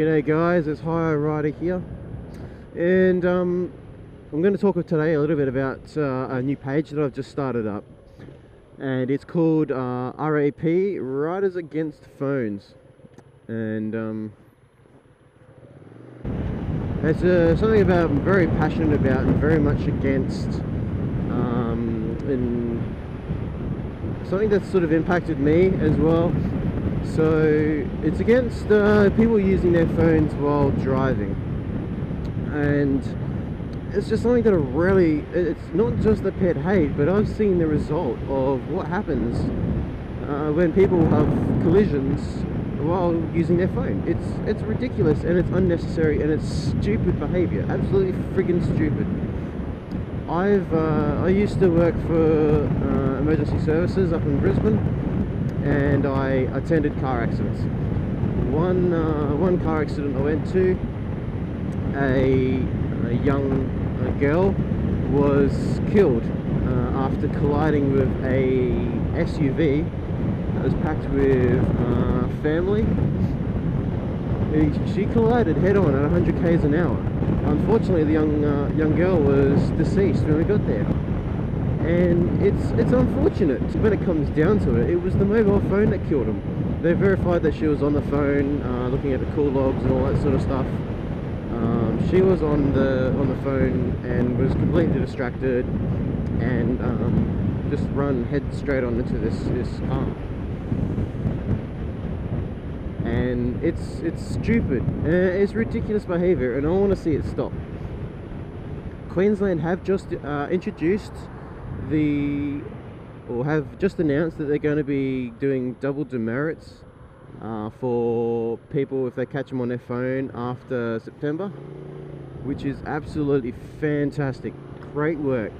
G'day guys, it's Hire Rider here, and I'm going to talk today a little bit about a new page that I've just started up, and it's called RAP, Riders Against Phones, and it's something about I'm very passionate about and very much against, and something that's sort of impacted me as well. So it's against people using their phones while driving, and it's just something that it's not just a pet hate, but I've seen the result of what happens when people have collisions while using their phone. It's ridiculous, and it's unnecessary, and it's stupid behavior, absolutely friggin' stupid. I used to work for emergency services up in Brisbane, and I attended car accidents. One car accident I went to, a young girl was killed after colliding with a SUV that was packed with family. She collided head-on at 100 k's an hour. Unfortunately, the young girl was deceased when we got there. And it's unfortunate. When it comes down to it, it was the mobile phone that killed him. They verified that she was on the phone, looking at the call logs and all that sort of stuff. She was on the phone and was completely distracted, and just run head straight on into this car. And it's stupid. It's ridiculous behaviour, and I want to see it stop. Queensland have just introduced have just announced that they're going to be doing double demerits for people if they catch them on their phone after September, which is absolutely fantastic. Great work.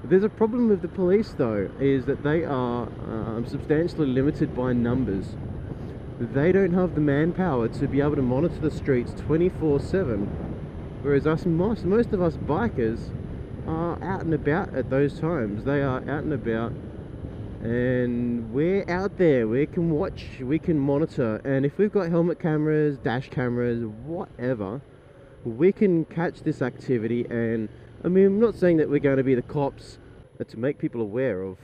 There's a problem with the police though, is that they are substantially limited by numbers. They don't have the manpower to be able to monitor the streets 24/7, whereas most of us bikers are out and about at those times. They are out and about, and we're out there. We can watch, we can monitor, and if we've got helmet cameras, dash cameras, whatever, we can catch this activity. And I mean, I'm not saying that we're going to be the cops, but to make people aware of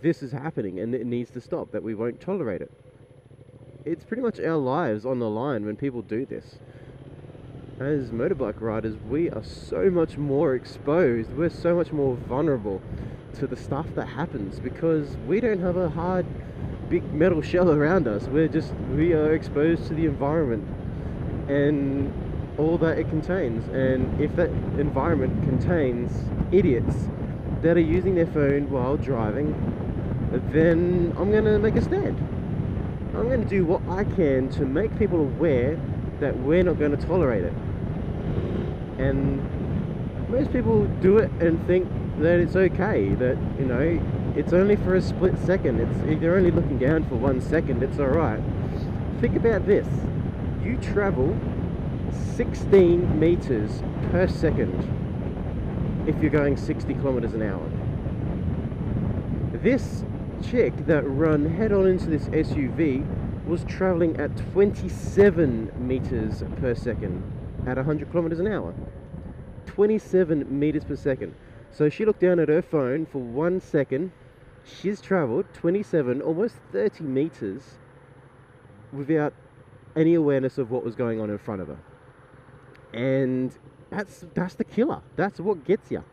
this is happening and it needs to stop, that we won't tolerate it. It's pretty much our lives on the line when people do this. As motorbike riders, we are so much more exposed, we're so much more vulnerable to the stuff that happens, because we don't have a hard, big metal shell around us. We are exposed to the environment and all that it contains. And if that environment contains idiots that are using their phone while driving, then I'm going to make a stand. I'm going to do what I can to make people aware that we're not going to tolerate it. And most people do it and think that it's okay, that, you know, it's only for a split second. They're only looking down for 1 second, it's alright. Think about this. You travel 16 meters per second if you're going 60 kilometers an hour. This chick that run head on into this SUV was traveling at 27 meters per second at 100 kilometers an hour. 27 meters per second. So she looked down at her phone for 1 second. She's traveled 27, almost 30 meters without any awareness of what was going on in front of her. And that's the killer. That's what gets you.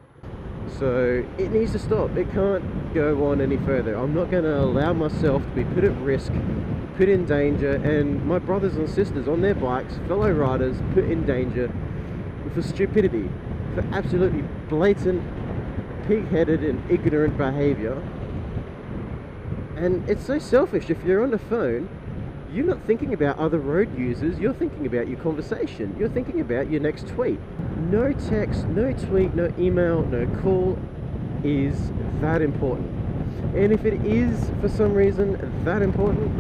So it needs to stop. It can't go on any further. I'm not going to allow myself to be put at risk, put in danger, and my brothers and sisters on their bikes, fellow riders, put in danger for stupidity, for absolutely blatant, pig-headed and ignorant behaviour. And it's so selfish. If you're on the phone, you're not thinking about other road users, you're thinking about your conversation, you're thinking about your next tweet. No text, no tweet, no email, no call is that important. And if it is for some reason that important,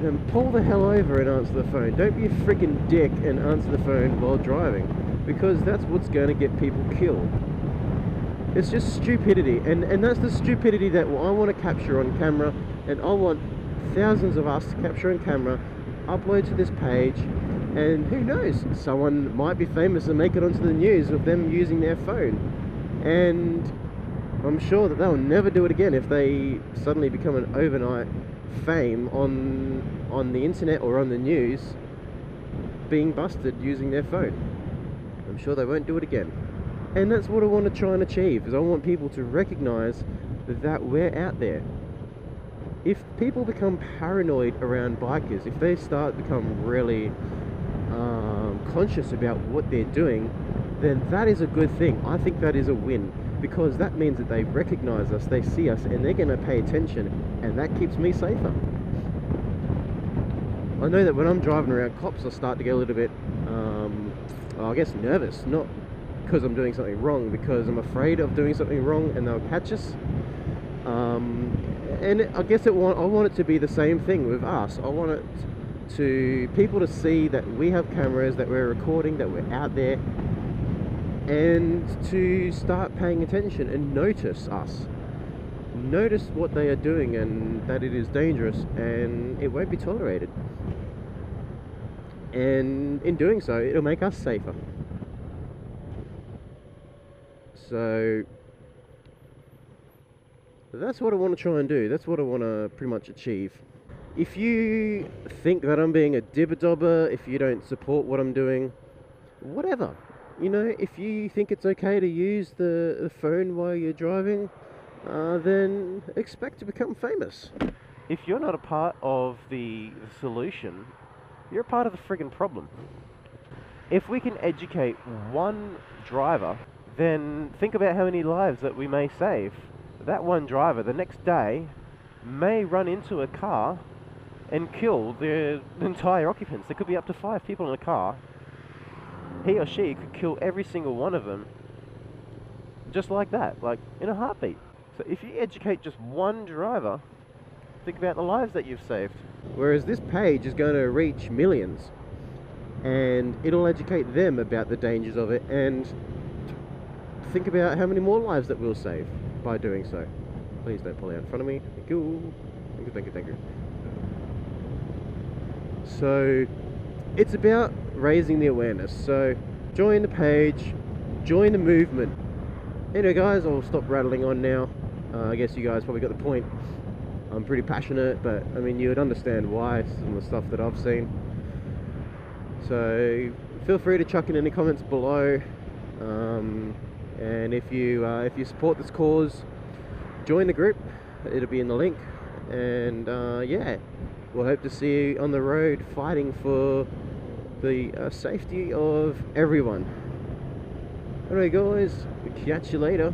then pull the hell over and answer the phone. Don't be a freaking dick and answer the phone while driving, because that's what's going to get people killed. It's just stupidity, and that's the stupidity that I want to capture on camera, and I want thousands of us to capture on camera, upload to this page, And who knows, someone might be famous and make it onto the news with them using their phone. And I'm sure that they'll never do it again if they suddenly become an overnight fame on the internet or on the news, being busted using their phone. I'm sure they won't do it again. And that's what I want to try and achieve, is I want people to recognize that we're out there. If people become paranoid around bikers, if they start to become really conscious about what they're doing, then that is a good thing. I think that is a win, because that means that they recognize us, they see us, and they're going to pay attention, and that keeps me safer. I know that when I'm driving around cops, I start to get a little bit, I guess, nervous. Not because I'm doing something wrong, because I'm afraid of doing something wrong and they'll catch us. And I guess I want it to be the same thing with us. I want it to people to see that we have cameras, that we're recording, that we're out there, and to start paying attention and notice us. Notice what they are doing and that it is dangerous and it won't be tolerated. And in doing so, it'll make us safer. So that's what I want to try and do. That's what I want to pretty much achieve. If you think that I'm being a dibber-dobber, if you don't support what I'm doing, whatever. You know, if you think it's okay to use the phone while you're driving, then expect to become famous. If you're not a part of the solution, you're a part of the friggin' problem. If we can educate one driver, then think about how many lives that we may save. That one driver, the next day, may run into a car and kill the entire occupants. There could be up to 5 people in a car. He or she could kill every single one of them just like that, like in a heartbeat. So if you educate just one driver, think about the lives that you've saved. Whereas this page is going to reach millions, and it'll educate them about the dangers of it, and think about how many more lives that we'll save by doing so. Please don't pull out in front of me. Thank you. Thank you, thank you, thank you. So it's about raising the awareness. So join the page, join the movement. Anyway guys, I'll stop rattling on now. I guess you guys probably got the point. I'm pretty passionate, but I mean, you would understand why, some of the stuff that I've seen. So feel free to chuck in any comments below. And if you support this cause, join the group. It'll be in the link. And yeah, we'll hope to see you on the road fighting for the safety of everyone. Alright guys, catch you later.